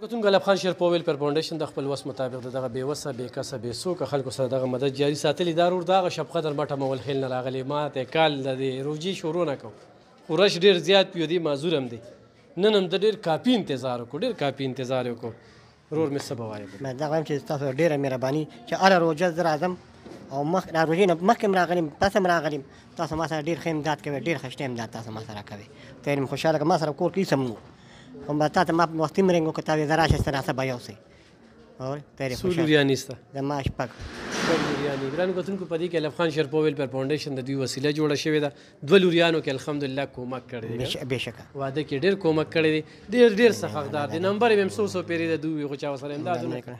کتونکو الف خان شیرپور ویلفیر فاونډیشن د خپل وس مطابق دغه بې وسه بې کسه بې څوکه خلکو سره دغه مدد جاري ساتلي دا ورور دغه شب قدر مټه مول خیل نه راغلی ما ته کال د روجي شروع نه کو خو رش ډېر زیات پیو دی معذور هم دی نن هم د ډېر کافي انتظار وکړو ډېر کافي انتظار یې وکړو ورور مې څه به وایې ما دا وایم چې تاسو ډېره مهرباني چې هره روژه زه راځم او دا روژې نه مخکې هم راغلم پس هم راغلم تاسو ما سره ډېر ښه امداد کوئ ډېر ښه امداد تاسو ما سره کوئ ته یم خوشحاله که ما سره کور کې هېڅ هم نه خو تا ته ما وختي م رنګ وکړ تا وې زه راشه ستاسو به یو سئ څو لوریانې شته زما شپږ لوریانې ګرانو کتونکو په دې کې الف خان شیرپور ویلفیر فاونډیشن د دوی وسیله جوړه شوې ده دوه لوریانو کې الحمدلله کومک کړی دی بېشکه واده کې ډېر کومک کړی دی ډېر څه حقدار دی نمبر یې هم څو پیرې د دوی خو چا ورسره امدادونه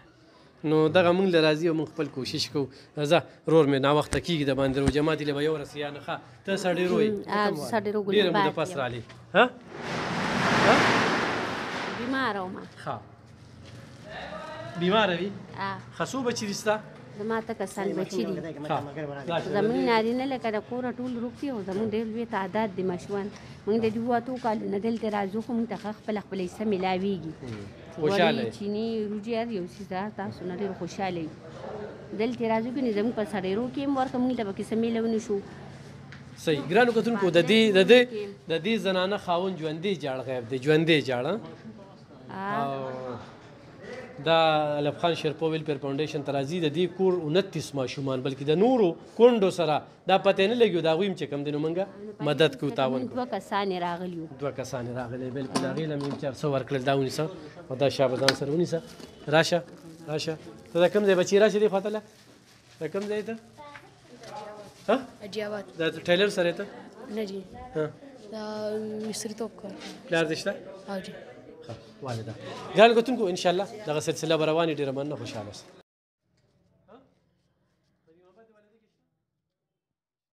نو دغه موږ له راځي او موږ خپل کوشش کوو ځه رور مې ناوخته کېږي د باندې رو جماعت یې به یو رسې یا نه ښه ته سړی روی ډېره موده پس رالې بیماره وم ښه بیماره وي ښه څو بچي دي ستا زما ته کسان بچي دي زموږ نارینه لکه د کوره ټول روغ دي او زموږ ډېر لوی تعداد دي ماشومان موږ د دوو اتو کالو نه دلته راځو خو موږ ته ښه خپله حصه میلاویږي وړۍ چیني روجي هر یو څیز تاسو نه ډېر خوشحاله یو دلته راځو که نه زموږ په سړیرو کې هم ورکړه موږ ته به کیسه میلونی شو صحیح ګرانو کتونکو د دې زنانه خاوند ژوندی جاړ غیب دی ژوندی جاړ دا الف خان شیرپور ویلفیر فاونډیشن ته راځي د دې کور 29 ماشومان بلکې د نورو کونډو سره دا پته نه لګي د هغوی هم چې کوم دی نو موږ مدد کوو تعاون کوو دوه کسان راغلي بلکل هغې له مې 400 ورکړل دا ونیسه او دا شابه ځان سره ونیسه راشه ته د کوم ځای بچي راشه دې خواته له د کوم ځای ته اجیابات دا ټیلر سره ته نه جی دا مصري توپ کار پلار دې شته جی والده ګرانو کتونکو انشاءالله دغه سلسله به روانې ډېره مننه خوشحاله اوسئ